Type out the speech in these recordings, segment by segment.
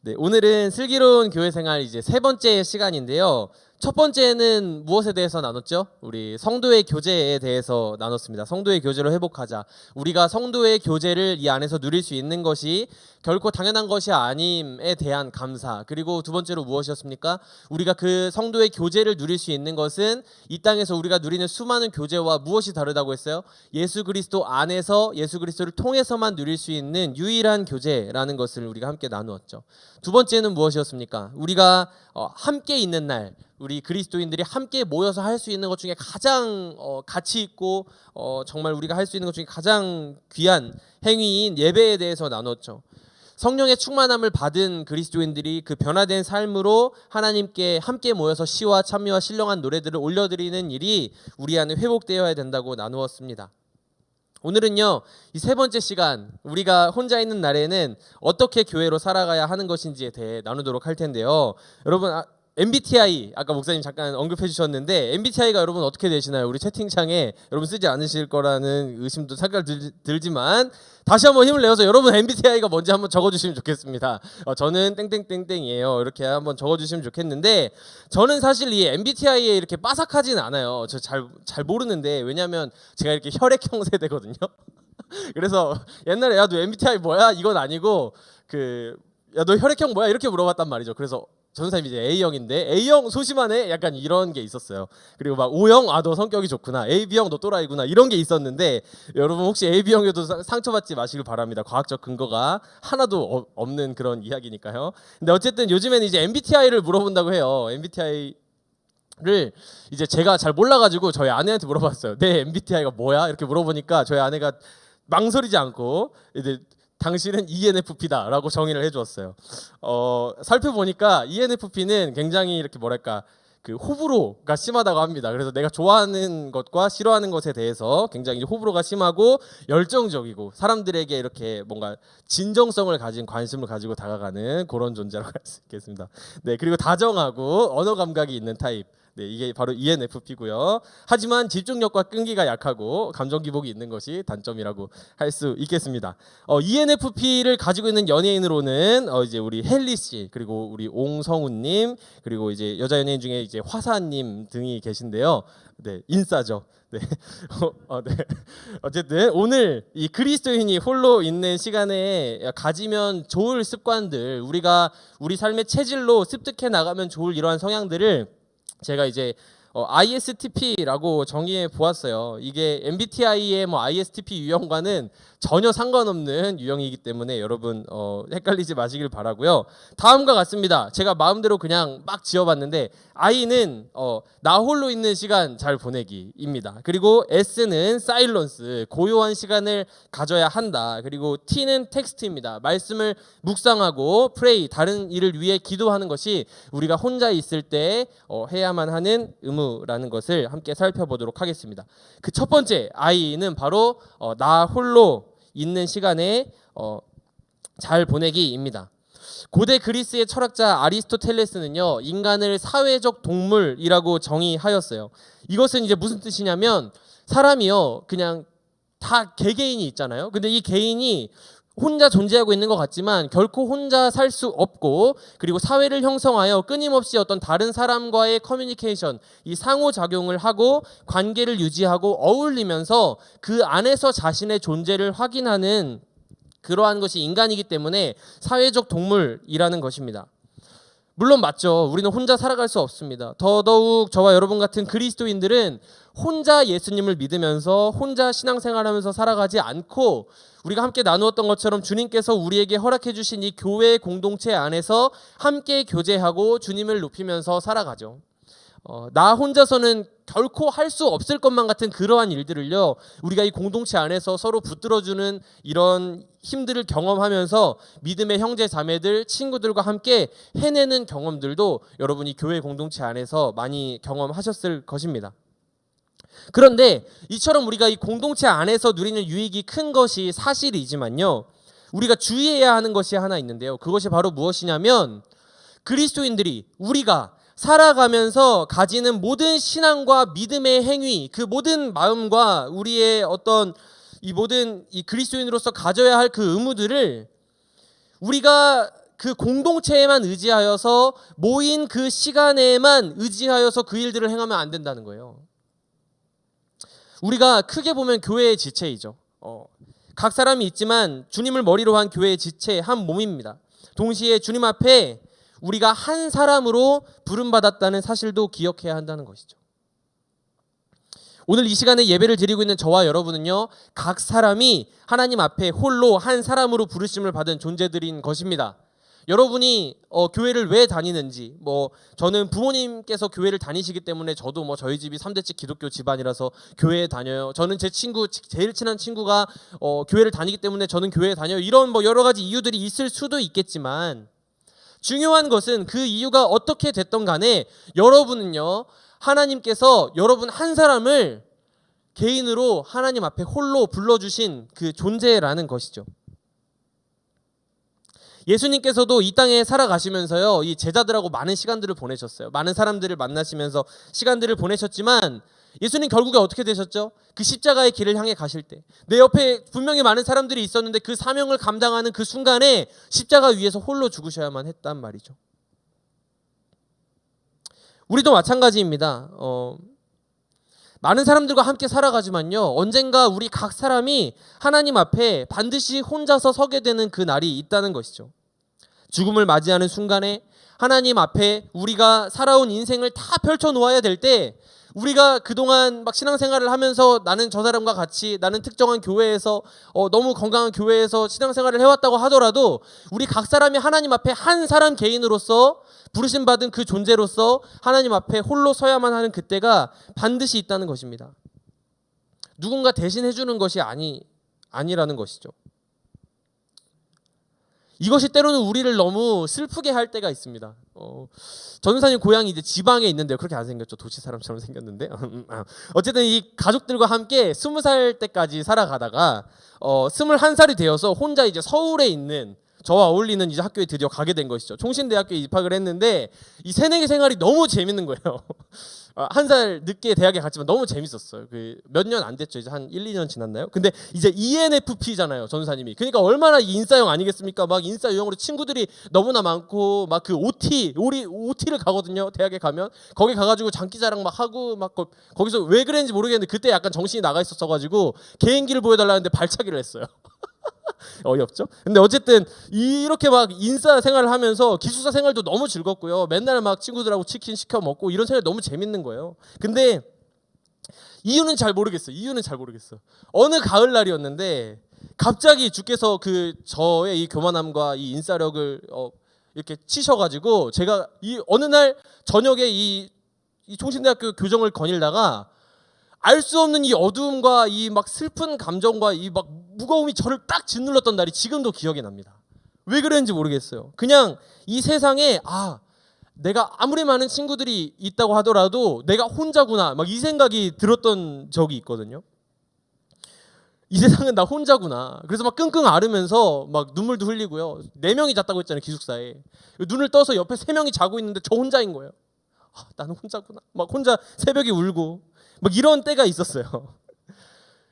네, 오늘은 슬기로운 교회 생활 이제 세 번째 시간인데요. 첫 번째는 무엇에 대해서 나눴죠? 우리 성도의 교제에 대해서 나눴습니다. 성도의 교제로 회복하자. 우리가 성도의 교제를 이 안에서 누릴 수 있는 것이 결코 당연한 것이 아님에 대한 감사. 그리고 두 번째로 무엇이었습니까? 우리가 그 성도의 교제를 누릴 수 있는 것은 이 땅에서 우리가 누리는 수많은 교제와 무엇이 다르다고 했어요? 예수 그리스도 안에서 예수 그리스도를 통해서만 누릴 수 있는 유일한 교제라는 것을 우리가 함께 나누었죠. 두 번째는 무엇이었습니까? 우리가 함께 있는 날, 우리 그리스도인들이 함께 모여서 할 수 있는 것 중에 가장 가치 있고 정말 우리가 할 수 있는 것 중에 가장 귀한 행위인 예배에 대해서 나눴죠. 성령의 충만함을 받은 그리스도인들이 그 변화된 삶으로 하나님께 함께 모여서 시와 찬미와 신령한 노래들을 올려드리는 일이 우리 안에 회복되어야 된다고 나누었습니다. 오늘은요, 이 세 번째 시간, 우리가 혼자 있는 날에는 어떻게 교회로 살아가야 하는 것인지에 대해 나누도록 할 텐데요. 여러분, MBTI 아까 목사님 잠깐 언급해 주셨는데 MBTI가 여러분 어떻게 되시나요? 우리 채팅창에 여러분 쓰지 않으실 거라는 의심도 잠깐 들지만 다시 한번 힘을 내어서 여러분 MBTI가 뭔지 한번 적어주시면 좋겠습니다. 저는 땡땡땡땡이에요. 이렇게 한번 적어주시면 좋겠는데 저는 사실 이 MBTI에 이렇게 빠삭하진 않아요. 저 잘 모르는데 왜냐하면 제가 이렇게 혈액형 세대거든요. 그래서 옛날에 야 너 MBTI 뭐야? 이건 아니고 야 너 혈액형 뭐야? 이렇게 물어봤단 말이죠. 그래서 전사님이 이제 A형인데 A형 소심하네 약간 이런 게 있었어요. 그리고 막 O형 너 성격이 좋구나. AB형 너 또라이구나 이런 게 있었는데 여러분 혹시 AB형에도 상처받지 마시길 바랍니다. 과학적 근거가 하나도 없는 그런 이야기니까요. 근데 어쨌든 요즘에는 이제 MBTI를 물어본다고 해요. MBTI를 이제 제가 잘 몰라가지고 저희 아내한테 물어봤어요. 내 MBTI가 뭐야? 이렇게 물어보니까 저희 아내가 망설이지 않고 이제 당신은 ENFP다라고 정의를 해주었어요. 살펴보니까 ENFP는 굉장히 이렇게 뭐랄까 호불호가 심하다고 합니다. 그래서 내가 좋아하는 것과 싫어하는 것에 대해서 굉장히 호불호가 심하고 열정적이고 사람들에게 이렇게 뭔가 진정성을 가진 관심을 가지고 다가가는 그런 존재라고 할 수 있겠습니다. 네, 그리고 다정하고 언어 감각이 있는 타입. 네, 이게 바로 ENFP고요. 하지만 집중력과 끈기가 약하고 감정 기복이 있는 것이 단점이라고 할 수 있겠습니다. ENFP를 가지고 있는 연예인으로는 이제 우리 헨리 씨, 그리고 우리 옹성우님, 그리고 이제 여자 연예인 중에 이제 화사님 등이 계신데요. 네, 인싸죠. 네. 네. 어쨌든 오늘 이 그리스도인이 홀로 있는 시간에 가지면 좋을 습관들, 우리가 우리 삶의 체질로 습득해 나가면 좋을 이러한 성향들을 제가 이제 ISTP라고 정의해 보았어요. 이게 MBTI의 ISTP 유형과는 전혀 상관없는 유형이기 때문에 여러분 헷갈리지 마시길 바라고요. 다음과 같습니다. 제가 마음대로 그냥 막 지어봤는데 I는 나 홀로 있는 시간 잘 보내기입니다. 그리고 S는 사일런스, 고요한 시간을 가져야 한다. 그리고 T는 텍스트입니다. 말씀을 묵상하고 프레이, 다른 일을 위해 기도하는 것이 우리가 혼자 있을 때 해야만 하는 의무라는 것을 함께 살펴보도록 하겠습니다. 그 첫 번째 I는 바로 나 홀로 있는 시간에 잘 보내기입니다. 고대 그리스의 철학자 아리스토텔레스는요, 인간을 사회적 동물이라고 정의하였어요. 이것은 이제 무슨 뜻이냐면 사람이요 그냥 다 개개인이 있잖아요. 근데 이 개인이 혼자 존재하고 있는 것 같지만 결코 혼자 살 수 없고, 그리고 사회를 형성하여 끊임없이 어떤 다른 사람과의 커뮤니케이션, 이 상호작용을 하고 관계를 유지하고 어울리면서 그 안에서 자신의 존재를 확인하는 그러한 것이 인간이기 때문에 사회적 동물이라는 것입니다. 물론 맞죠. 우리는 혼자 살아갈 수 없습니다. 더더욱 저와 여러분 같은 그리스도인들은 혼자 예수님을 믿으면서 혼자 신앙생활하면서 살아가지 않고 우리가 함께 나누었던 것처럼 주님께서 우리에게 허락해 주신 이 교회 공동체 안에서 함께 교제하고 주님을 높이면서 살아가죠. 나 혼자서는 결코 할 수 없을 것만 같은 그러한 일들을요, 우리가 이 공동체 안에서 서로 붙들어주는 이런 힘들을 경험하면서 믿음의 형제 자매들, 친구들과 함께 해내는 경험들도 여러분이 교회 공동체 안에서 많이 경험하셨을 것입니다. 그런데 이처럼 우리가 이 공동체 안에서 누리는 유익이 큰 것이 사실이지만요, 우리가 주의해야 하는 것이 하나 있는데요. 그것이 바로 무엇이냐면 그리스도인들이 우리가 살아가면서 가지는 모든 신앙과 믿음의 행위, 그 모든 마음과 우리의 어떤 이 모든 이 그리스도인으로서 가져야 할 그 의무들을 우리가 그 공동체에만 의지하여서 모인 그 시간에만 의지하여서 그 일들을 행하면 안 된다는 거예요. 우리가 크게 보면 교회의 지체이죠. 각 사람이 있지만 주님을 머리로 한 교회의 지체, 한 몸입니다. 동시에 주님 앞에 우리가 한 사람으로 부름받았다는 사실도 기억해야 한다는 것이죠. 오늘 이 시간에 예배를 드리고 있는 저와 여러분은요, 각 사람이 하나님 앞에 홀로 한 사람으로 부르심을 받은 존재들인 것입니다. 여러분이 교회를 왜 다니는지, 저는 부모님께서 교회를 다니시기 때문에 저도 저희 집이 3대째 기독교 집안이라서 교회에 다녀요. 저는 제 친구, 제일 친한 친구가 교회를 다니기 때문에 저는 교회에 다녀요. 이런 여러 가지 이유들이 있을 수도 있겠지만, 중요한 것은 그 이유가 어떻게 됐던 간에 여러분은요, 하나님께서 여러분 한 사람을 개인으로 하나님 앞에 홀로 불러주신 그 존재라는 것이죠. 예수님께서도 이 땅에 살아가시면서요, 이 제자들하고 많은 시간들을 보내셨어요. 많은 사람들을 만나시면서 시간들을 보내셨지만 예수님 결국에 어떻게 되셨죠? 그 십자가의 길을 향해 가실 때 내 옆에 분명히 많은 사람들이 있었는데 그 사명을 감당하는 그 순간에 십자가 위에서 홀로 죽으셔야만 했단 말이죠. 우리도 마찬가지입니다. 많은 사람들과 함께 살아가지만요, 언젠가 우리 각 사람이 하나님 앞에 반드시 혼자서 서게 되는 그 날이 있다는 것이죠. 죽음을 맞이하는 순간에 하나님 앞에 우리가 살아온 인생을 다 펼쳐 놓아야 될 때, 우리가 그동안 신앙생활을 하면서 나는 저 사람과 같이 나는 특정한 교회에서 너무 건강한 교회에서 신앙생활을 해왔다고 하더라도 우리 각 사람이 하나님 앞에 한 사람 개인으로서 부르심받은 그 존재로서 하나님 앞에 홀로 서야만 하는 그때가 반드시 있다는 것입니다. 누군가 대신 해주는 것이 아니라는 것이죠. 이것이 때로는 우리를 너무 슬프게 할 때가 있습니다. 전우사님 고향이 이제 지방에 있는데요. 그렇게 안 생겼죠. 도시 사람처럼 생겼는데. 어쨌든 이 가족들과 함께 20살 때까지 살아가다가 21살이 되어서 혼자 이제 서울에 있는 저와 어울리는 이제 학교에 드디어 가게 된 것이죠. 총신대학교에 입학을 했는데 이 새내기 생활이 너무 재밌는 거예요. 한 살 늦게 대학에 갔지만 너무 재밌었어요. 몇 년 안 됐죠. 이제 한 1, 2년 지났나요? 근데 이제 ENFP잖아요, 전사님이. 그러니까 얼마나 인싸형 아니겠습니까? 인싸 유형으로 친구들이 너무나 많고 그 OT를 가거든요. 대학에 가면 거기 가가지고 장기자랑 하고 거기서 왜 그랬는지 모르겠는데 그때 약간 정신이 나가 있었어가지고 개인기를 보여달라는데 발차기를 했어요. 어이없죠? 근데 어쨌든 이렇게 인싸 생활을 하면서 기숙사 생활도 너무 즐겁고요. 맨날 친구들하고 치킨 시켜 먹고 이런 생활 너무 재밌는 거예요. 근데 이유는 잘 모르겠어요. 어느 가을날이었는데 갑자기 주께서 저의 이 교만함과 이 인싸력을 이렇게 치셔가지고 제가 이 어느 날 저녁에 이 총신대학교 교정을 거닐다가 알 수 없는 이 어두움과 이 슬픈 감정과 이 무거움이 저를 딱 짓눌렀던 날이 지금도 기억이 납니다. 왜 그랬는지 모르겠어요. 그냥 이 세상에 내가 아무리 많은 친구들이 있다고 하더라도 내가 혼자구나 이 생각이 들었던 적이 있거든요. 이 세상은 나 혼자구나. 그래서 끙끙 앓으면서 눈물도 흘리고요. 4명이 잤다고 했잖아요, 기숙사에. 눈을 떠서 옆에 3명이 자고 있는데 저 혼자인 거예요. 나는 혼자구나. 혼자 새벽에 울고 이런 때가 있었어요.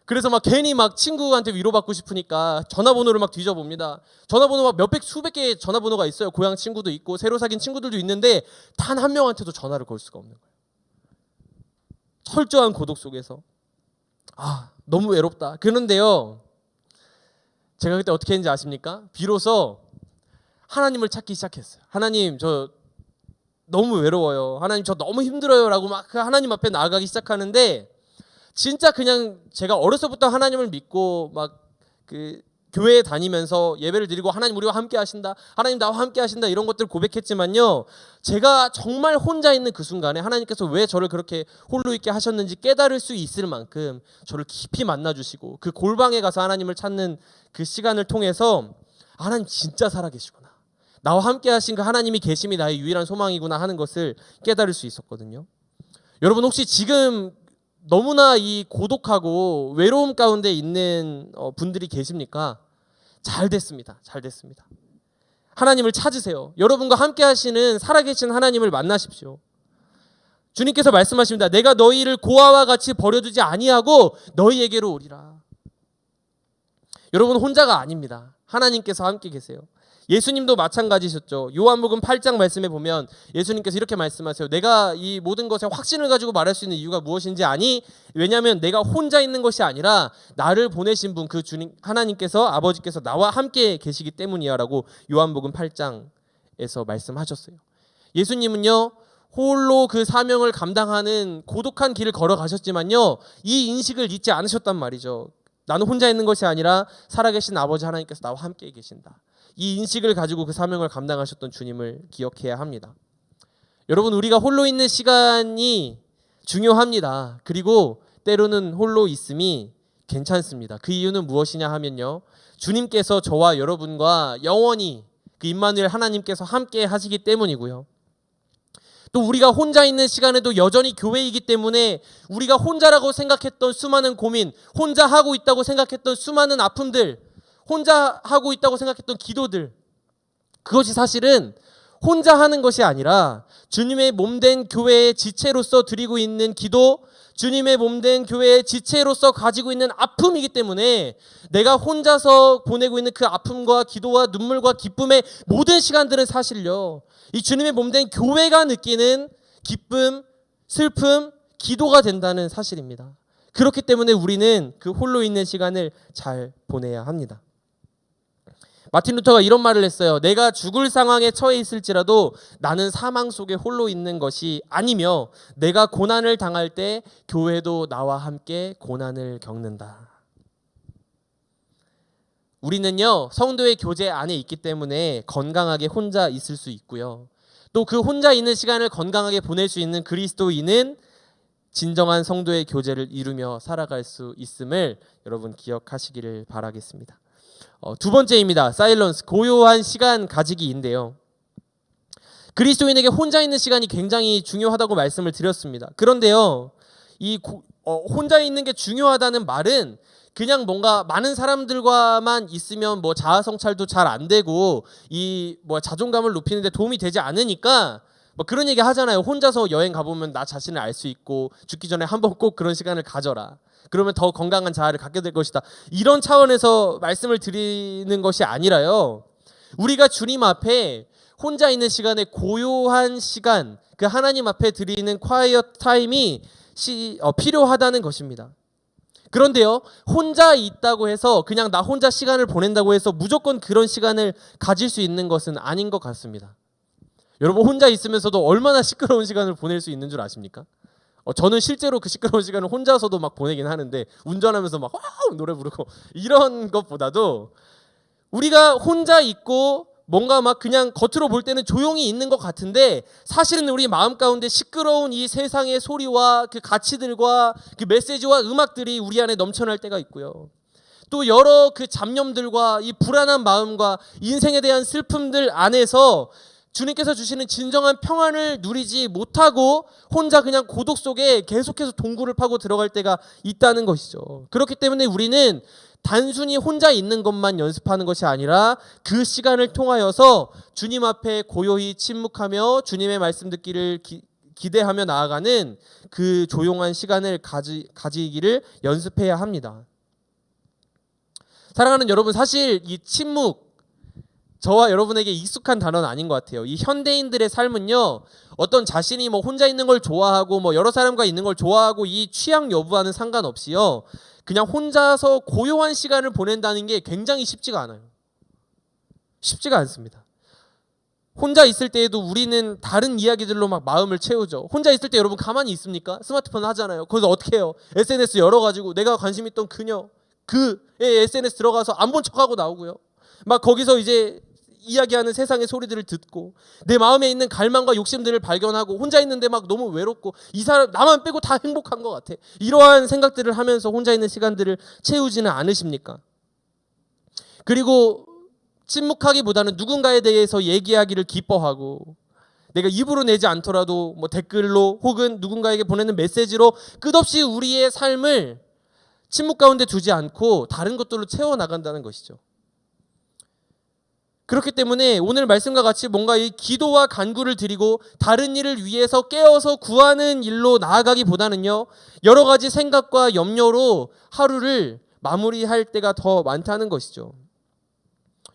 그래서 괜히 친구한테 위로받고 싶으니까 전화번호를 뒤져봅니다. 전화번호 몇백 수백 개의 전화번호가 있어요. 고향 친구도 있고 새로 사귄 친구들도 있는데 단 한 명한테도 전화를 걸 수가 없는 거예요. 철저한 고독 속에서 너무 외롭다. 그런데요, 제가 그때 어떻게 했는지 아십니까? 비로소 하나님을 찾기 시작했어요. 하나님, 저 너무 외로워요. 하나님, 저 너무 힘들어요. 라고 하나님 앞에 나아가기 시작하는데, 진짜 그냥 제가 어려서부터 하나님을 믿고 교회에 다니면서 예배를 드리고 하나님 우리와 함께 하신다, 하나님 나와 함께 하신다, 이런 것들을 고백했지만요, 제가 정말 혼자 있는 그 순간에 하나님께서 왜 저를 그렇게 홀로 있게 하셨는지 깨달을 수 있을 만큼 저를 깊이 만나주시고 그 골방에 가서 하나님을 찾는 그 시간을 통해서 하나님 진짜 살아계시구나, 나와 함께 하신 그 하나님이 계심이 나의 유일한 소망이구나 하는 것을 깨달을 수 있었거든요. 여러분, 혹시 지금 너무나 이 고독하고 외로움 가운데 있는 분들이 계십니까? 잘 됐습니다. 하나님을 찾으세요. 여러분과 함께 하시는 살아계신 하나님을 만나십시오. 주님께서 말씀하십니다. 내가 너희를 고아와 같이 버려두지 아니하고 너희에게로 오리라. 여러분 혼자가 아닙니다. 하나님께서 함께 계세요. 예수님도 마찬가지셨죠. 요한복음 8장 말씀에 보면 예수님께서 이렇게 말씀하세요. 내가 이 모든 것에 확신을 가지고 말할 수 있는 이유가 무엇인지 아니? 왜냐하면 내가 혼자 있는 것이 아니라 나를 보내신 분, 그 주님 하나님께서, 아버지께서 나와 함께 계시기 때문이야 라고 요한복음 8장에서 말씀하셨어요. 예수님은요, 홀로 그 사명을 감당하는 고독한 길을 걸어가셨지만요, 이 인식을 잊지 않으셨단 말이죠. 나는 혼자 있는 것이 아니라 살아계신 아버지 하나님께서 나와 함께 계신다. 이 인식을 가지고 그 사명을 감당하셨던 주님을 기억해야 합니다. 여러분, 우리가 홀로 있는 시간이 중요합니다. 그리고 때로는 홀로 있음이 괜찮습니다. 그 이유는 무엇이냐 하면요, 주님께서 저와 여러분과 영원히 그 임마누엘 하나님께서 함께 하시기 때문이고요. 또 우리가 혼자 있는 시간에도 여전히 교회이기 때문에 우리가 혼자라고 생각했던 수많은 고민, 혼자 하고 있다고 생각했던 수많은 아픔들, 혼자 하고 있다고 생각했던 기도들, 그것이 사실은 혼자 하는 것이 아니라 주님의 몸된 교회의 지체로서 드리고 있는 기도, 주님의 몸된 교회의 지체로서 가지고 있는 아픔이기 때문에 내가 혼자서 보내고 있는 그 아픔과 기도와 눈물과 기쁨의 모든 시간들은 사실요, 이 주님의 몸된 교회가 느끼는 기쁨, 슬픔, 기도가 된다는 사실입니다. 그렇기 때문에 우리는 그 홀로 있는 시간을 잘 보내야 합니다. 마틴 루터가 이런 말을 했어요. 내가 죽을 상황에 처해 있을지라도 나는 사망 속에 홀로 있는 것이 아니며 내가 고난을 당할 때 교회도 나와 함께 고난을 겪는다. 우리는요, 성도의 교제 안에 있기 때문에 건강하게 혼자 있을 수 있고요. 또 그 혼자 있는 시간을 건강하게 보낼 수 있는 그리스도인은 진정한 성도의 교제를 이루며 살아갈 수 있음을 여러분 기억하시기를 바라겠습니다. 두 번째입니다. 사일런스, 고요한 시간 가지기인데요. 그리스도인에게 혼자 있는 시간이 굉장히 중요하다고 말씀을 드렸습니다. 그런데요, 혼자 있는 게 중요하다는 말은 그냥 뭔가 많은 사람들과만 있으면 뭐 자아 성찰도 잘 안 되고 이 뭐 자존감을 높이는데 도움이 되지 않으니까 뭐 그런 얘기 하잖아요. 혼자서 여행 가보면 나 자신을 알 수 있고 죽기 전에 한번 꼭 그런 시간을 가져라. 그러면 더 건강한 자아를 갖게 될 것이다. 이런 차원에서 말씀을 드리는 것이 아니라요, 우리가 주님 앞에 혼자 있는 시간에 고요한 시간, 그 하나님 앞에 드리는 quiet 타임이 필요하다는 것입니다. 그런데요, 혼자 있다고 해서 그냥 나 혼자 시간을 보낸다고 해서 무조건 그런 시간을 가질 수 있는 것은 아닌 것 같습니다. 여러분, 혼자 있으면서도 얼마나 시끄러운 시간을 보낼 수 있는 줄 아십니까? 저는 실제로 그 시끄러운 시간을 혼자서도 막 보내긴 하는데, 운전하면서 막 노래 부르고 이런 것보다도 우리가 혼자 있고 뭔가 막 그냥 겉으로 볼 때는 조용히 있는 것 같은데 사실은 우리 마음 가운데 시끄러운 이 세상의 소리와 그 가치들과 그 메시지와 음악들이 우리 안에 넘쳐날 때가 있고요. 또 여러 그 잡념들과 이 불안한 마음과 인생에 대한 슬픔들 안에서 주님께서 주시는 진정한 평안을 누리지 못하고 혼자 그냥 고독 속에 계속해서 동굴을 파고 들어갈 때가 있다는 것이죠. 그렇기 때문에 우리는 단순히 혼자 있는 것만 연습하는 것이 아니라 그 시간을 통하여서 주님 앞에 고요히 침묵하며 주님의 말씀 듣기를 기대하며 나아가는 그 조용한 시간을 가지기를 연습해야 합니다. 사랑하는 여러분, 사실 이 침묵, 저와 여러분에게 익숙한 단어는 아닌 것 같아요. 이 현대인들의 삶은요, 어떤 자신이 뭐 혼자 있는 걸 좋아하고 뭐 여러 사람과 있는 걸 좋아하고 이 취향 여부와는 상관없이요, 그냥 혼자서 고요한 시간을 보낸다는 게 굉장히 쉽지가 않아요. 쉽지가 않습니다. 혼자 있을 때에도 우리는 다른 이야기들로 막 마음을 채우죠. 혼자 있을 때 여러분 가만히 있습니까? 스마트폰 하잖아요. 거기서 어떻게 해요? SNS 열어가지고 내가 관심 있던 그녀, 그의 SNS 들어가서 안 본 척하고 나오고요. 막 거기서 이제 이야기하는 세상의 소리들을 듣고 내 마음에 있는 갈망과 욕심들을 발견하고 혼자 있는데 막 너무 외롭고 이 사람 나만 빼고 다 행복한 것 같아. 이러한 생각들을 하면서 혼자 있는 시간들을 채우지는 않으십니까? 그리고 침묵하기보다는 누군가에 대해서 얘기하기를 기뻐하고 내가 입으로 내지 않더라도 뭐 댓글로 혹은 누군가에게 보내는 메시지로 끝없이 우리의 삶을 침묵 가운데 두지 않고 다른 것들로 채워나간다는 것이죠. 그렇기 때문에 오늘 말씀과 같이 뭔가 이 기도와 간구를 드리고 다른 일을 위해서 깨어서 구하는 일로 나아가기보다는요, 여러 가지 생각과 염려로 하루를 마무리할 때가 더 많다는 것이죠.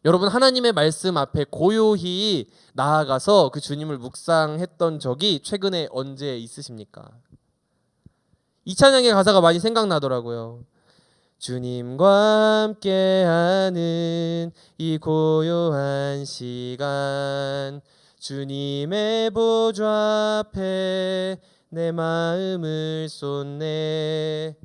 여러분, 하나님의 말씀 앞에 고요히 나아가서 그 주님을 묵상했던 적이 최근에 언제 있으십니까? 이 찬양의 가사가 많이 생각나더라고요. 주님과 함께하는 이 고요한 시간, 주님의 보좌 앞에 내 마음을 쏟네.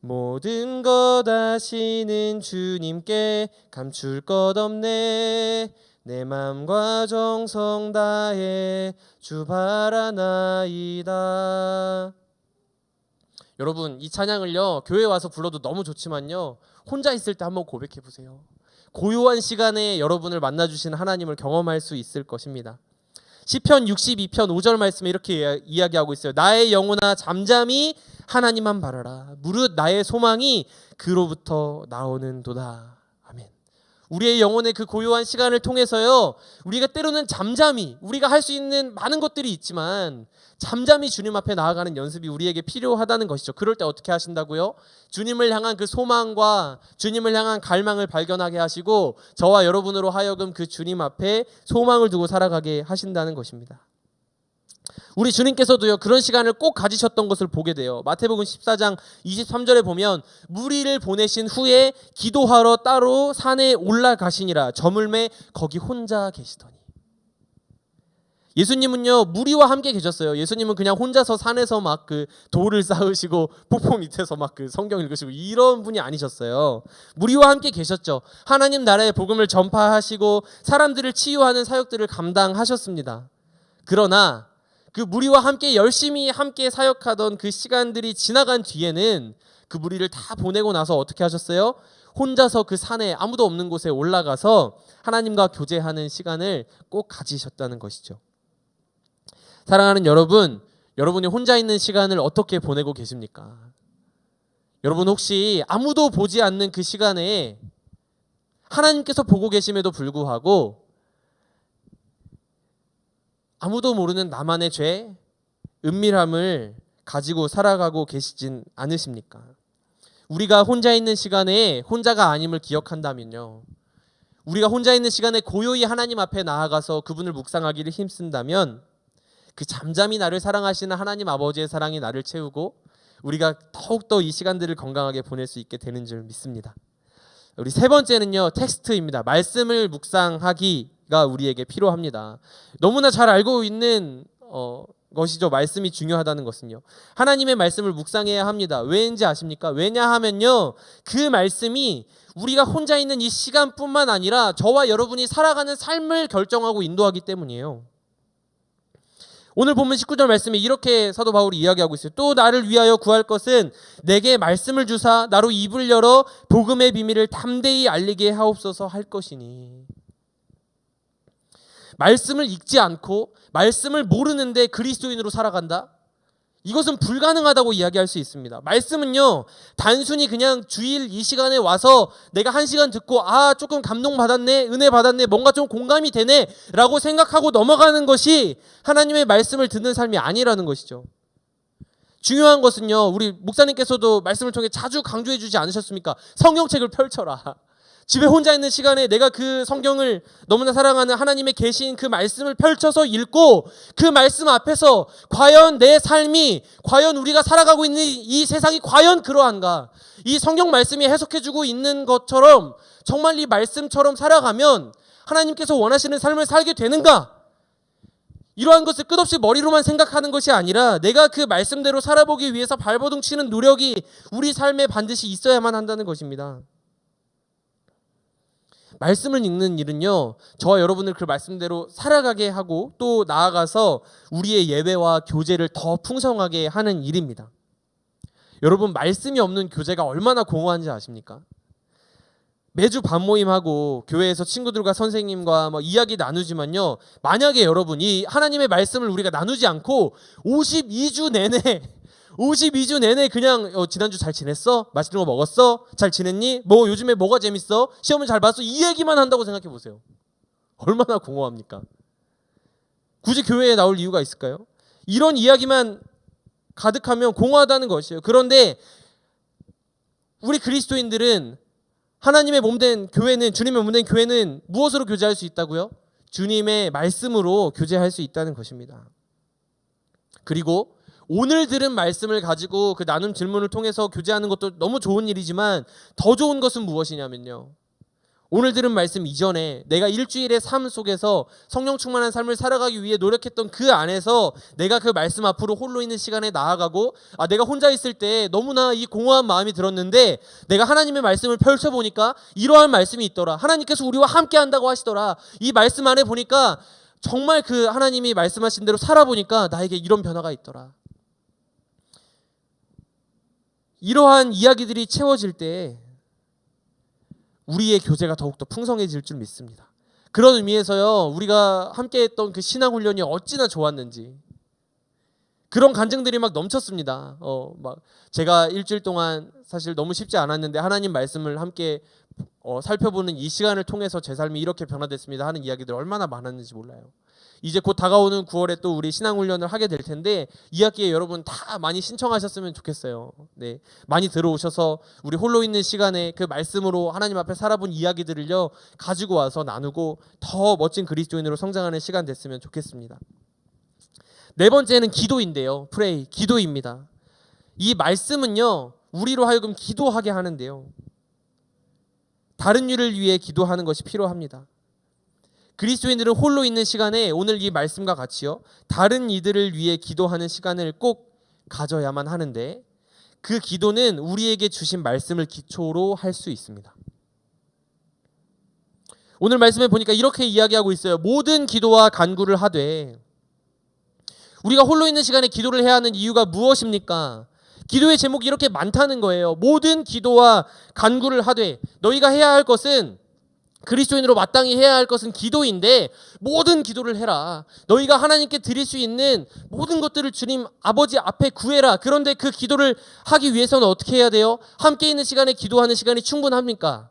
모든 것 아시는 주님께 감출 것 없네. 내 맘과 정성 다해 주 바라나이다. 여러분, 이 찬양을요 교회 와서 불러도 너무 좋지만요 혼자 있을 때 한번 고백해 보세요. 고요한 시간에 여러분을 만나주신 하나님을 경험할 수 있을 것입니다. 시편 62편 5절 말씀에 이렇게 이야기하고 있어요. 나의 영혼아 잠잠히 하나님만 바라라. 무릇 나의 소망이 그로부터 나오는도다. 아멘. 우리의 영혼의 그 고요한 시간을 통해서요 우리가 때로는 잠잠히 우리가 할 수 있는 많은 것들이 있지만 잠잠히 주님 앞에 나아가는 연습이 우리에게 필요하다는 것이죠. 그럴 때 어떻게 하신다고요? 주님을 향한 그 소망과 주님을 향한 갈망을 발견하게 하시고 저와 여러분으로 하여금 그 주님 앞에 소망을 두고 살아가게 하신다는 것입니다. 우리 주님께서도요 그런 시간을 꼭 가지셨던 것을 보게 돼요. 마태복음 14장 23절에 보면 무리를 보내신 후에 기도하러 따로 산에 올라가시니라. 저물매 거기 혼자 계시더니. 예수님은요 무리와 함께 계셨어요. 예수님은 그냥 혼자서 산에서 막 그 돌을 쌓으시고 폭포 밑에서 막 그 성경 읽으시고 이런 분이 아니셨어요. 무리와 함께 계셨죠. 하나님 나라의 복음을 전파하시고 사람들을 치유하는 사역들을 감당하셨습니다. 그러나 그 무리와 함께 열심히 함께 사역하던 그 시간들이 지나간 뒤에는 그 무리를 다 보내고 나서 어떻게 하셨어요? 혼자서 그 산에 아무도 없는 곳에 올라가서 하나님과 교제하는 시간을 꼭 가지셨다는 것이죠. 사랑하는 여러분, 여러분이 혼자 있는 시간을 어떻게 보내고 계십니까? 여러분 혹시 아무도 보지 않는 그 시간에 하나님께서 보고 계심에도 불구하고 아무도 모르는 나만의 죄, 은밀함을 가지고 살아가고 계시진 않으십니까? 우리가 혼자 있는 시간에 혼자가 아님을 기억한다면요, 우리가 혼자 있는 시간에 고요히 하나님 앞에 나아가서 그분을 묵상하기를 힘쓴다면 그 잠잠히 나를 사랑하시는 하나님 아버지의 사랑이 나를 채우고 우리가 더욱더 이 시간들을 건강하게 보낼 수 있게 되는 줄 믿습니다. 우리 세 번째는요 텍스트입니다. 말씀을 묵상하기가 우리에게 필요합니다. 너무나 잘 알고 있는 것이죠. 말씀이 중요하다는 것은요. 하나님의 말씀을 묵상해야 합니다. 왜인지 아십니까? 왜냐하면요 그 말씀이 우리가 혼자 있는 이 시간뿐만 아니라 저와 여러분이 살아가는 삶을 결정하고 인도하기 때문이에요. 오늘 본문 19절 말씀에 이렇게 사도 바울이 이야기하고 있어요. 또 나를 위하여 구할 것은 내게 말씀을 주사 나로 입을 열어 복음의 비밀을 담대히 알리게 하옵소서 할 것이니. 말씀을 읽지 않고 말씀을 모르는데 그리스도인으로 살아간다? 이것은 불가능하다고 이야기할 수 있습니다. 말씀은요 단순히 그냥 주일 이 시간에 와서 내가 한 시간 듣고 조금 감동받았네, 은혜 받았네, 뭔가 좀 공감이 되네 라고 생각하고 넘어가는 것이 하나님의 말씀을 듣는 삶이 아니라는 것이죠. 중요한 것은요, 우리 목사님께서도 말씀을 통해 자주 강조해 주지 않으셨습니까? 성경책을 펼쳐라. 집에 혼자 있는 시간에 내가 그 성경을 너무나 사랑하는 하나님의 계신 그 말씀을 펼쳐서 읽고 그 말씀 앞에서 과연 내 삶이, 과연 우리가 살아가고 있는 이 세상이 과연 그러한가, 이 성경 말씀이 해석해주고 있는 것처럼 정말 이 말씀처럼 살아가면 하나님께서 원하시는 삶을 살게 되는가, 이러한 것을 끝없이 머리로만 생각하는 것이 아니라 내가 그 말씀대로 살아보기 위해서 발버둥 치는 노력이 우리 삶에 반드시 있어야만 한다는 것입니다. 말씀을 읽는 일은요 저와 여러분을 그 말씀대로 살아가게 하고 또 나아가서 우리의 예배와 교제를 더 풍성하게 하는 일입니다. 여러분, 말씀이 없는 교제가 얼마나 공허한지 아십니까? 매주 밤모임하고 교회에서 친구들과 선생님과 이야기 나누지만요, 만약에 여러분이 하나님의 말씀을 우리가 나누지 않고 52주 내내 그냥 지난주 잘 지냈어? 맛있는 거 먹었어? 잘 지냈니? 요즘에 뭐가 재밌어? 시험은 잘 봤어? 이 얘기만 한다고 생각해 보세요. 얼마나 공허합니까? 굳이 교회에 나올 이유가 있을까요? 이런 이야기만 가득하면 공허하다는 것이에요. 그런데 우리 그리스도인들은 하나님의 몸된 교회는, 주님의 몸된 교회는 무엇으로 교제할 수 있다고요? 주님의 말씀으로 교제할 수 있다는 것입니다. 그리고 오늘 들은 말씀을 가지고 그 나눔 질문을 통해서 교제하는 것도 너무 좋은 일이지만 더 좋은 것은 무엇이냐면요, 오늘 들은 말씀 이전에 내가 일주일의 삶 속에서 성령 충만한 삶을 살아가기 위해 노력했던 그 안에서 내가 그 말씀 앞으로 홀로 있는 시간에 나아가고, 내가 혼자 있을 때 너무나 이 공허한 마음이 들었는데 내가 하나님의 말씀을 펼쳐보니까 이러한 말씀이 있더라, 하나님께서 우리와 함께 한다고 하시더라, 이 말씀 안에 보니까 정말 그 하나님이 말씀하신 대로 살아보니까 나에게 이런 변화가 있더라. 이러한 이야기들이 채워질 때 우리의 교제가 더욱더 풍성해질 줄 믿습니다. 그런 의미에서요, 우리가 함께했던 그 신앙훈련이 어찌나 좋았는지, 그런 간증들이 막 넘쳤습니다. 막 제가 일주일 동안 사실 너무 쉽지 않았는데 하나님 말씀을 함께 살펴보는 이 시간을 통해서 제 삶이 이렇게 변화됐습니다 하는 이야기들 얼마나 많았는지 몰라요. 이제 곧 다가오는 9월에 또 우리 신앙훈련을 하게 될 텐데 이 학기에 여러분 다 많이 신청하셨으면 좋겠어요. 네, 많이 들어오셔서 우리 홀로 있는 시간에 그 말씀으로 하나님 앞에 살아본 이야기들을요 가지고 와서 나누고 더 멋진 그리스도인으로 성장하는 시간 됐으면 좋겠습니다. 네 번째는 기도인데요. 프레이, 기도입니다. 이 말씀은요 우리로 하여금 기도하게 하는데요, 다른 일을 위해 기도하는 것이 필요합니다. 그리스도인들은 홀로 있는 시간에 오늘 이 말씀과 같이요, 다른 이들을 위해 기도하는 시간을 꼭 가져야만 하는데 그 기도는 우리에게 주신 말씀을 기초로 할 수 있습니다. 오늘 말씀에 보니까 이렇게 이야기하고 있어요. 모든 기도와 간구를 하되. 우리가 홀로 있는 시간에 기도를 해야 하는 이유가 무엇입니까? 기도의 제목이 이렇게 많다는 거예요. 모든 기도와 간구를 하되. 너희가 해야 할 것은, 그리스도인으로 마땅히 해야 할 것은 기도인데 모든 기도를 해라. 너희가 하나님께 드릴 수 있는 모든 것들을 주님 아버지 앞에 구해라. 그런데 그 기도를 하기 위해서는 어떻게 해야 돼요? 함께 있는 시간에 기도하는 시간이 충분합니까?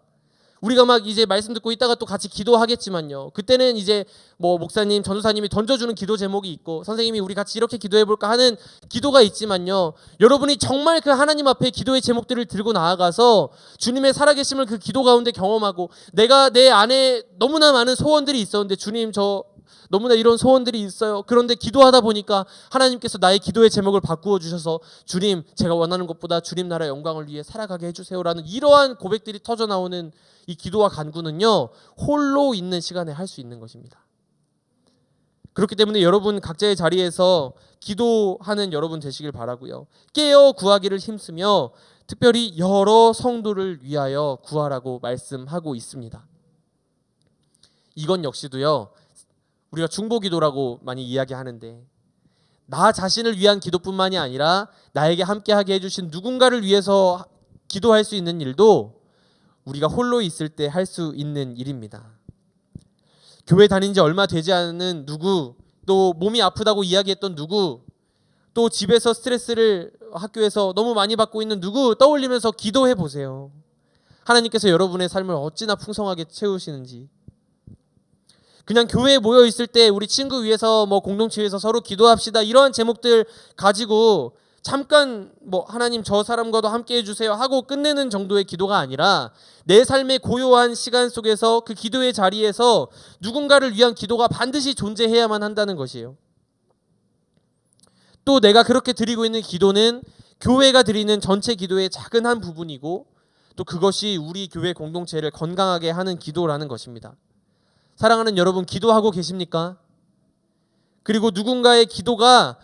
우리가 막 이제 말씀 듣고 있다가 또 같이 기도하겠지만요, 그때는 이제 뭐 목사님, 전도사님이 던져주는 기도 제목이 있고 선생님이 우리 같이 이렇게 기도해볼까 하는 기도가 있지만요, 여러분이 정말 그 하나님 앞에 기도의 제목들을 들고 나아가서 주님의 살아계심을 그 기도 가운데 경험하고, 내가 내 안에 너무나 많은 소원들이 있었는데 주님 저 너무나 이런 소원들이 있어요. 그런데 기도하다 보니까 하나님께서 나의 기도의 제목을 바꾸어 주셔서 주님 제가 원하는 것보다 주님 나라 영광을 위해 살아가게 해주세요라는 이러한 고백들이 터져 나오는 이 기도와 간구는요 홀로 있는 시간에 할 수 있는 것입니다. 그렇기 때문에 여러분 각자의 자리에서 기도하는 여러분 되시길 바라고요. 깨어 구하기를 힘쓰며 특별히 여러 성도를 위하여 구하라고 말씀하고 있습니다. 이건 역시도요 우리가 중보기도라고 많이 이야기하는데, 나 자신을 위한 기도뿐만이 아니라 나에게 함께하게 해주신 누군가를 위해서 기도할 수 있는 일도 우리가 홀로 있을 때 할 수 있는 일입니다. 교회 다닌 지 얼마 되지 않은 누구, 또 몸이 아프다고 이야기했던 누구, 또 집에서 스트레스를 학교에서 너무 많이 받고 있는 누구 떠올리면서 기도해 보세요. 하나님께서 여러분의 삶을 어찌나 풍성하게 채우시는지. 그냥 교회에 모여 있을 때 우리 친구 위해서 뭐 공동체 위해서 서로 기도합시다 이러한 제목들 가지고 잠깐 뭐 하나님 저 사람과도 함께 해주세요 하고 끝내는 정도의 기도가 아니라 내 삶의 고요한 시간 속에서 그 기도의 자리에서 누군가를 위한 기도가 반드시 존재해야만 한다는 것이에요. 또 내가 그렇게 드리고 있는 기도는 교회가 드리는 전체 기도의 작은 한 부분이고, 또 그것이 우리 교회 공동체를 건강하게 하는 기도라는 것입니다. 사랑하는 여러분, 기도하고 계십니까? 그리고 누군가의 기도가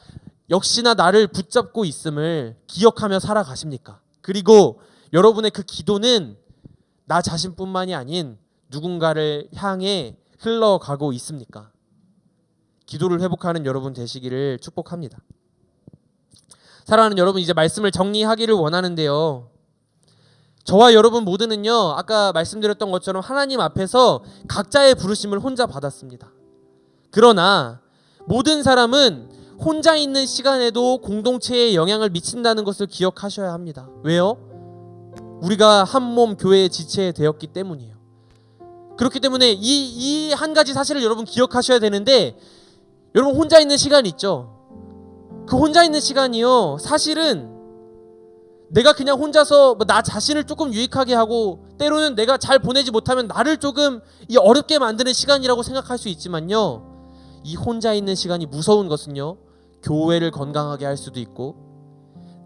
역시나 나를 붙잡고 있음을 기억하며 살아가십니까? 그리고 여러분의 그 기도는 나 자신뿐만이 아닌 누군가를 향해 흘러가고 있습니까? 기도를 회복하는 여러분 되시기를 축복합니다. 사랑하는 여러분, 이제 말씀을 정리하기를 원하는데요, 저와 여러분 모두는요 아까 말씀드렸던 것처럼 하나님 앞에서 각자의 부르심을 혼자 받았습니다. 그러나 모든 사람은 혼자 있는 시간에도 공동체에 영향을 미친다는 것을 기억하셔야 합니다. 왜요? 우리가 한 몸 교회의 지체 되었기 때문이에요. 그렇기 때문에 이 한 가지 사실을 여러분 기억하셔야 되는데, 여러분 혼자 있는 시간 있죠? 그 혼자 있는 시간이요 사실은 내가 그냥 혼자서 나 자신을 조금 유익하게 하고 때로는 내가 잘 보내지 못하면 나를 조금 어렵게 만드는 시간이라고 생각할 수 있지만요, 이 혼자 있는 시간이 무서운 것은요, 교회를 건강하게 할 수도 있고,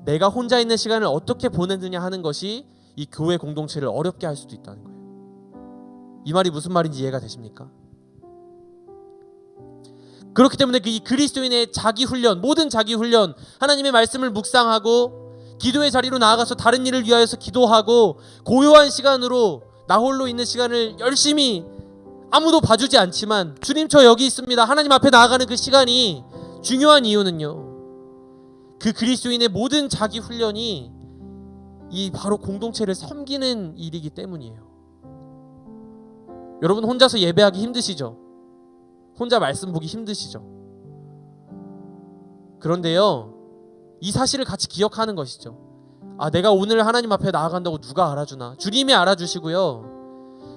내가 혼자 있는 시간을 어떻게 보내느냐 하는 것이 이 교회 공동체를 어렵게 할 수도 있다는 거예요. 이 말이 무슨 말인지 이해가 되십니까? 그렇기 때문에 이 그리스도인의 자기 훈련, 모든 자기 훈련, 하나님의 말씀을 묵상하고 기도의 자리로 나아가서 다른 일을 위하여서 기도하고 고요한 시간으로 나 홀로 있는 시간을 열심히, 아무도 봐주지 않지만 주님 저 여기 있습니다, 하나님 앞에 나아가는 그 시간이 중요한 이유는요, 그 그리스도인의 모든 자기 훈련이 이 바로 공동체를 섬기는 일이기 때문이에요. 여러분 혼자서 예배하기 힘드시죠? 혼자 말씀 보기 힘드시죠? 그런데요, 이 사실을 같이 기억하는 것이죠. 아, 내가 오늘 하나님 앞에 나아간다고 누가 알아주나? 주님이 알아주시고요,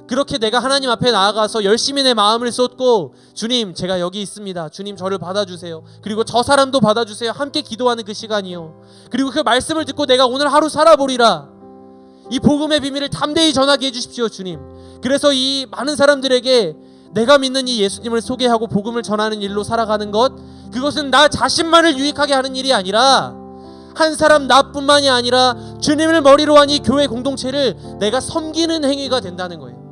그렇게 내가 하나님 앞에 나아가서 열심히 내 마음을 쏟고, 주님 제가 여기 있습니다, 주님 저를 받아주세요, 그리고 저 사람도 받아주세요, 함께 기도하는 그 시간이요, 그리고 그 말씀을 듣고 내가 오늘 하루 살아보리라, 이 복음의 비밀을 담대히 전하게 해주십시오 주님. 그래서 이 많은 사람들에게 내가 믿는 이 예수님을 소개하고 복음을 전하는 일로 살아가는 것, 그것은 나 자신만을 유익하게 하는 일이 아니라 한 사람 나뿐만이 아니라 주님을 머리로 한 이 교회 공동체를 내가 섬기는 행위가 된다는 거예요.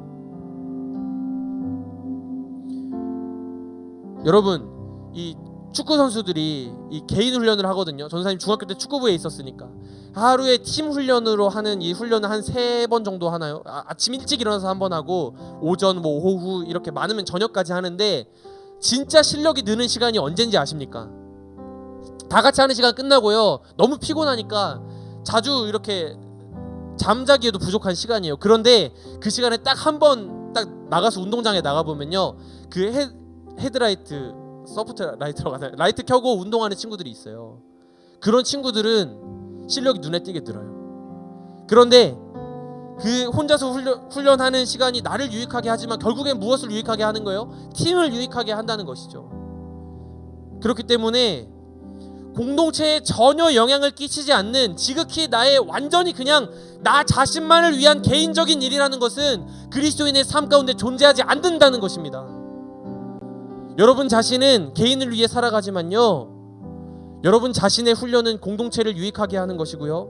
여러분, 이 축구 선수들이 이 개인 훈련을 하거든요. 전사님 중학교 때 축구부에 있었으니까 하루에 팀 훈련으로 하는 이 훈련을 한 3번 정도 하나요? 아침 일찍 일어나서 한 번 하고 오전 뭐 오후 이렇게 많으면 저녁까지 하는데, 진짜 실력이 느는 시간이 언젠지 아십니까? 다 같이 하는 시간 끝나고요, 너무 피곤하니까 자주 이렇게 잠자기에도 부족한 시간이에요. 그런데 그 시간에 딱 한 번 딱 나가서 운동장에 나가보면요, 그 헤드라이트, 서프트라이트라고 하나요? 라이트 켜고 운동하는 친구들이 있어요. 그런 친구들은 실력이 눈에 띄게 늘어요. 그런데 그 혼자서 훈련하는 시간이 나를 유익하게 하지만 결국엔 무엇을 유익하게 하는 거예요? 팀을 유익하게 한다는 것이죠. 그렇기 때문에 공동체에 전혀 영향을 끼치지 않는, 지극히 나의 완전히 그냥 나 자신만을 위한 개인적인 일이라는 것은 그리스도인의 삶 가운데 존재하지 않는다는 것입니다. 여러분 자신은 개인을 위해 살아가지만요, 여러분 자신의 훈련은 공동체를 유익하게 하는 것이고요,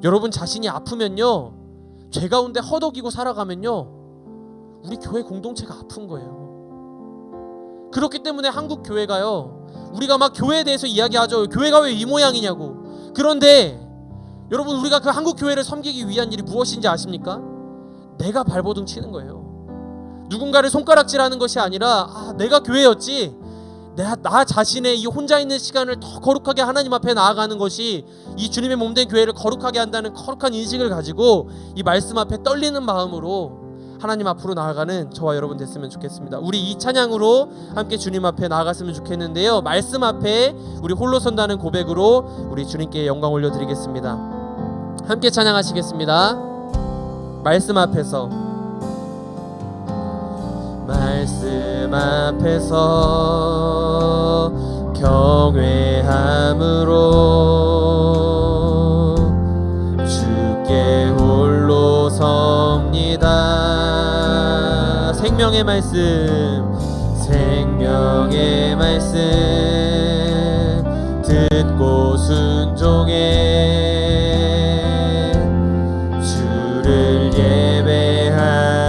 여러분 자신이 아프면요, 죄 가운데 허덕이고 살아가면요, 우리 교회 공동체가 아픈 거예요. 그렇기 때문에 한국 교회가요, 우리가 막 교회에 대해서 이야기하죠. 교회가 왜 이 모양이냐고. 그런데 여러분, 우리가 그 한국 교회를 섬기기 위한 일이 무엇인지 아십니까? 내가 발버둥 치는 거예요. 누군가를 손가락질하는 것이 아니라, 내가 교회였지, 나 자신의 이 혼자 있는 시간을 더 거룩하게 하나님 앞에 나아가는 것이 이 주님의 몸된 교회를 거룩하게 한다는 거룩한 인식을 가지고 이 말씀 앞에 떨리는 마음으로 하나님 앞으로 나아가는 저와 여러분 됐으면 좋겠습니다. 우리 이 찬양으로 함께 주님 앞에 나아갔으면 좋겠는데요, 말씀 앞에 우리 홀로 선다는 고백으로 우리 주님께 영광 올려드리겠습니다. 함께 찬양하시겠습니다. 말씀 앞에서, 말씀 앞에서 경외함으로 주께 홀로 섭니다. 생명의 말씀, 생명의 말씀 듣고 순종해 주를 예배합니다.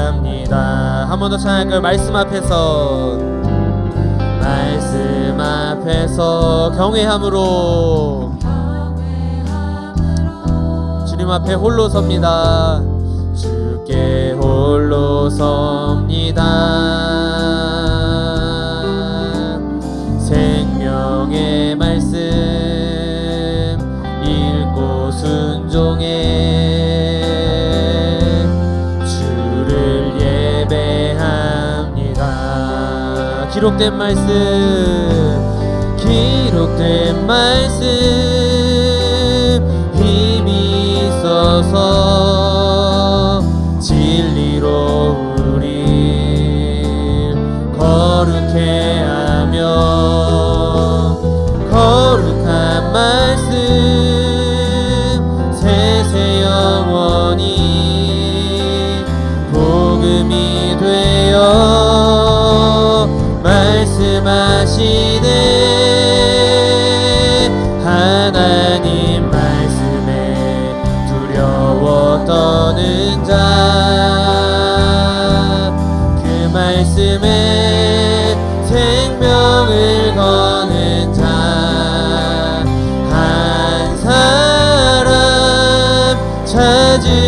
한 번 더 찬양할까요? 말씀 앞에서, 말씀 앞에서 경외함으로 주님 앞에 홀로 섭니다. 주께 홀로 섭니다. 생명의 말씀 읽고 순종해 주를 예배합니다. 기록된 말씀, 기록된 말씀 힘이 있어서 진리로 우리 거룩해 하며, 거룩한 말씀 세세 영원히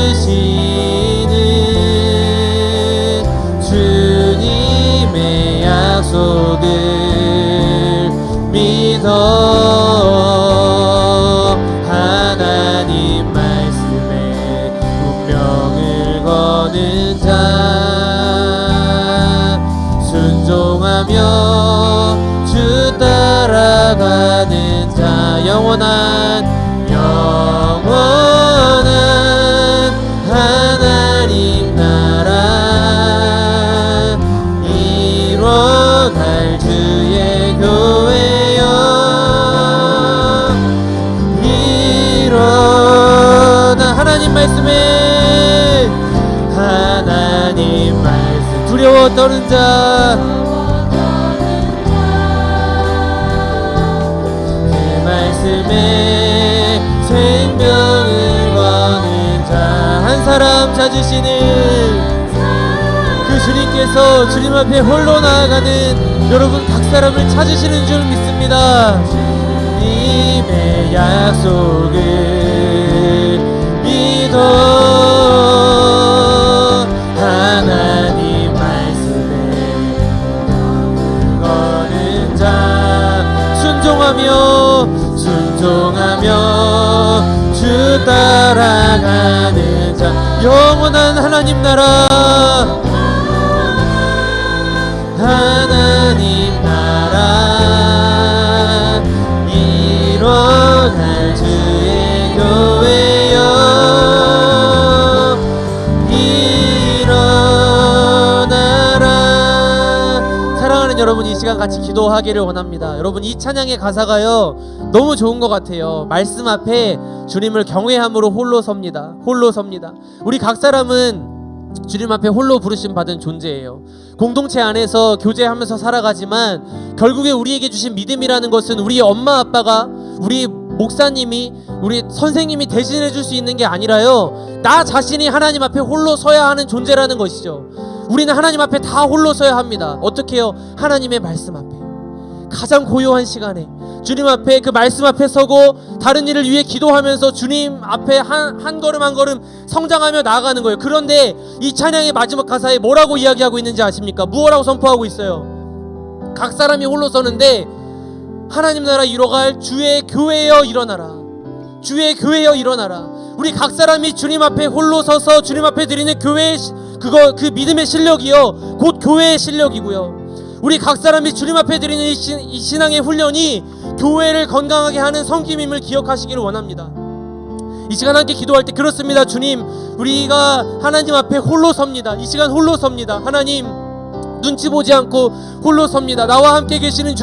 찾으시는 주님의 약속을 믿어 하나님 말씀에 운명을 거는 자 순종하며 주 따라가는 자 영원한 하나님 나라 이뤄갈 주의 교회여 일어나 하나님 말씀에 하나님 말씀 두려워 떠는 자 그 말씀에 생명을 거는 자 한 사람 찾으시는 그 주님께서 주님 앞에 홀로 나아가는 여러분 각 사람을 찾으시는 줄 믿습니다. 주님의 약속을 믿어 하나님 말씀에 거는 자 순종하며 주 따라가는 자 영원한 하나님 나라 하나님 나라 일어날 주의 교회여 일어나라. 사랑하는 여러분 이 시간 같이 기도하기를 원합니다. 여러분 이 찬양의 가사가요 너무 좋은 것 같아요. 말씀 앞에 주님을 경외함으로 홀로 섭니다. 우리 각 사람은 주님 앞에 홀로 부르심 받은 존재예요. 공동체 안에서 교제하면서 살아가지만 결국에 우리에게 주신 믿음이라는 것은 우리 엄마 아빠가 우리 목사님이 우리 선생님이 대신해 줄 수 있는 게 아니라요 나 자신이 하나님 앞에 홀로 서야 하는 존재라는 것이죠. 우리는 하나님 앞에 다 홀로 서야 합니다. 어떻게 해요? 하나님의 말씀 앞에 가장 고요한 시간에 주님 앞에 그 말씀 앞에 서고 다른 일을 위해 기도하면서 주님 앞에 한 걸음 한 걸음 성장하며 나아가는 거예요. 그런데 이 찬양의 마지막 가사에 뭐라고 이야기하고 있는지 아십니까? 무엇라고 선포하고 있어요? 각 사람이 홀로 서는데 하나님 나라 이뤄갈 주의 교회여 일어나라. 주의 교회여 일어나라. 우리 각 사람이 주님 앞에 홀로 서서 주님 앞에 드리는 교회의 그 믿음의 실력이요 곧 교회의 실력이고요. 우리 각 사람이 주님 앞에 드리는 이 신앙의 훈련이 교회를 건강하게 하는 섬김임을 기억하시기를 원합니다. 이 시간 함께 기도할 때 그렇습니다. 주님 우리가 하나님 앞에 홀로 섭니다. 이 시간 홀로 섭니다. 하나님 눈치 보지 않고 홀로 섭니다. 나와 함께 계시는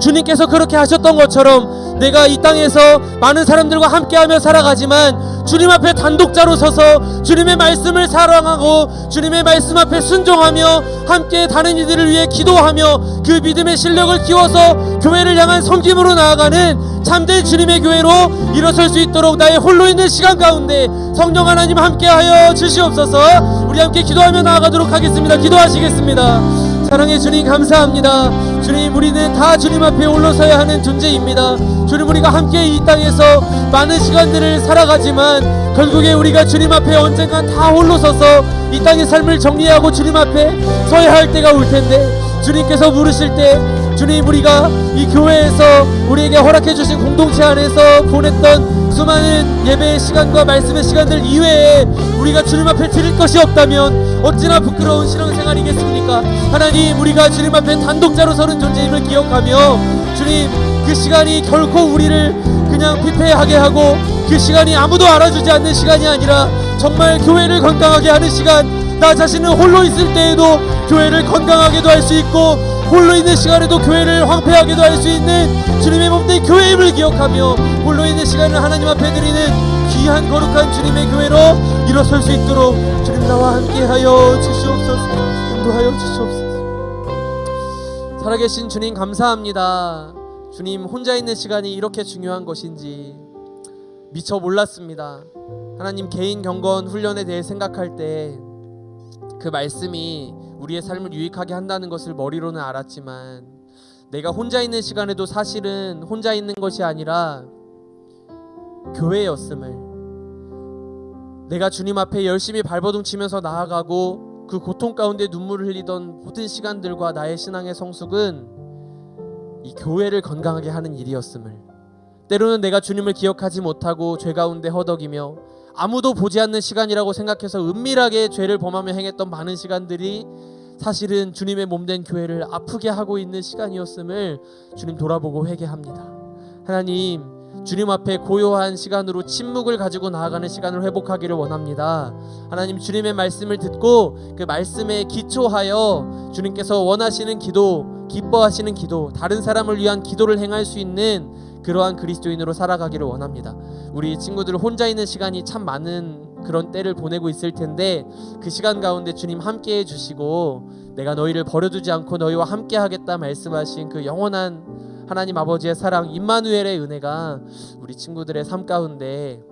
주님께서 그렇게 하셨던 것처럼 내가 이 땅에서 많은 사람들과 함께하며 살아가지만 주님 앞에 단독자로 서서 주님의 말씀을 사랑하고 주님의 말씀 앞에 순종하며 함께 다른 이들을 위해 기도하며 그 믿음의 실력을 키워서 교회를 향한 섬김으로 나아가는 참된 주님의 교회로 일어설 수 있도록 나의 홀로 있는 시간 가운데 성령 하나님 함께하여 주시옵소서. 우리 함께 기도하며 나아가도록 하겠습니다. 기도하시겠습니다. 사랑의 주님 감사합니다. 주님 우리는 다 주님 앞에 올라서야 하는 존재입니다. 주님 우리가 함께 이 땅에서 많은 시간들을 살아가지만 결국에 우리가 주님 앞에 언젠간 다 홀로 서서 이 땅의 삶을 정리하고 주님 앞에 서야 할 때가 올 텐데 주님께서 부르실 때 주님 우리가 이 교회에서 우리에게 허락해 주신 공동체 안에서 보냈던 수많은 예배의 시간과 말씀의 시간들 이외에 우리가 주님 앞에 드릴 것이 없다면 어찌나 부끄러운 신앙생활이겠습니까? 하나님 우리가 주님 앞에 단독자로 서는 존재임을 기억하며 주님 그 시간이 결코 우리를 그냥 피폐하게 하고 그 시간이 아무도 알아주지 않는 시간이 아니라 정말 교회를 건강하게 하는 시간, 나 자신은 홀로 있을 때에도 교회를 건강하게도 할 수 있고 홀로 있는 시간에도 교회를 황폐하게도 할 수 있는 주님의 몸된 교회임을 기억하며 홀로 있는 시간을 하나님 앞에 드리는 귀한 거룩한 주님의 교회로 일어설 수 있도록 주님 나와 함께하여 주시옵소서. 인도하여 주시옵소서. 살아계신 주님 감사합니다. 주님 혼자 있는 시간이 이렇게 중요한 것인지 미처 몰랐습니다. 하나님 개인 경건 훈련에 대해 생각할 때 그 말씀이 우리의 삶을 유익하게 한다는 것을 머리로는 알았지만 내가 혼자 있는 시간에도 사실은 혼자 있는 것이 아니라 교회였음을, 내가 주님 앞에 열심히 발버둥 치면서 나아가고 그 고통 가운데 눈물을 흘리던 모든 시간들과 나의 신앙의 성숙은 이 교회를 건강하게 하는 일이었음을, 때로는 내가 주님을 기억하지 못하고 죄 가운데 허덕이며 아무도 보지 않는 시간이라고 생각해서 은밀하게 죄를 범하며 행했던 많은 시간들이 사실은 주님의 몸된 교회를 아프게 하고 있는 시간이었음을 주님 돌아보고 회개합니다. 하나님, 주님 앞에 고요한 시간으로 침묵을 가지고 나아가는 시간을 회복하기를 원합니다. 하나님, 주님의 말씀을 듣고 그 말씀에 기초하여 주님께서 원하시는 기도, 기뻐하시는 기도, 다른 사람을 위한 기도를 행할 수 있는 그러한 그리스도인으로 살아가기를 원합니다. 우리 친구들 혼자 있는 시간이 참 많은 그런 때를 보내고 있을 텐데 그 시간 가운데 주님 함께 해주시고 내가 너희를 버려두지 않고 너희와 함께 하겠다 말씀하신 그 영원한 하나님 아버지의 사랑, 임마누엘의 은혜가 우리 친구들의 삶 가운데,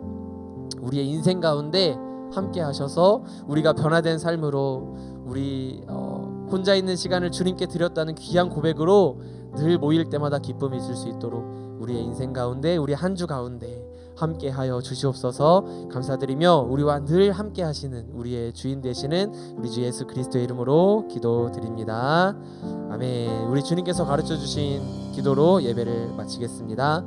우리의 인생 가운데 함께 하셔서 우리가 변화된 삶으로 우리 혼자 있는 시간을 주님께 드렸다는 귀한 고백으로 늘 모일 때마다 기쁨이 있을 수 있도록 우리의 인생 가운데, 우리 한 주 가운데 함께 하여 주시옵소서. 감사드리며 우리와 늘 함께 하시는 우리의 주인 되시는 우리 주 예수 그리스도의 이름으로 기도드립니다. 아멘. 우리 주님께서 가르쳐 주신 기도로 예배를 마치겠습니다.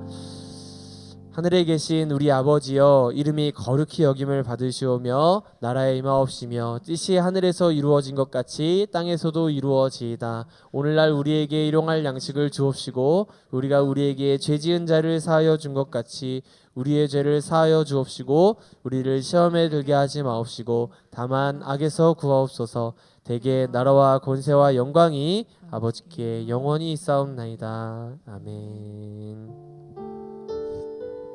하늘에 계신 우리 아버지여, 이름이 거룩히 여김을 받으시오며 나라의 임하옵시며 뜻이 하늘에서 이루어진 것 같이 땅에서도 이루어지이다. 오늘날 우리에게 일용할 양식을 주옵시고 우리가 우리에게 죄 지은 자를 사하여 준 것 같이 우리의 죄를 사하여 주옵시고 우리를 시험에 들게 하지 마옵시고 다만 악에서 구하옵소서. 대개 나라와 권세와 영광이 아버지께 영원히 있사옵나이다. 아멘.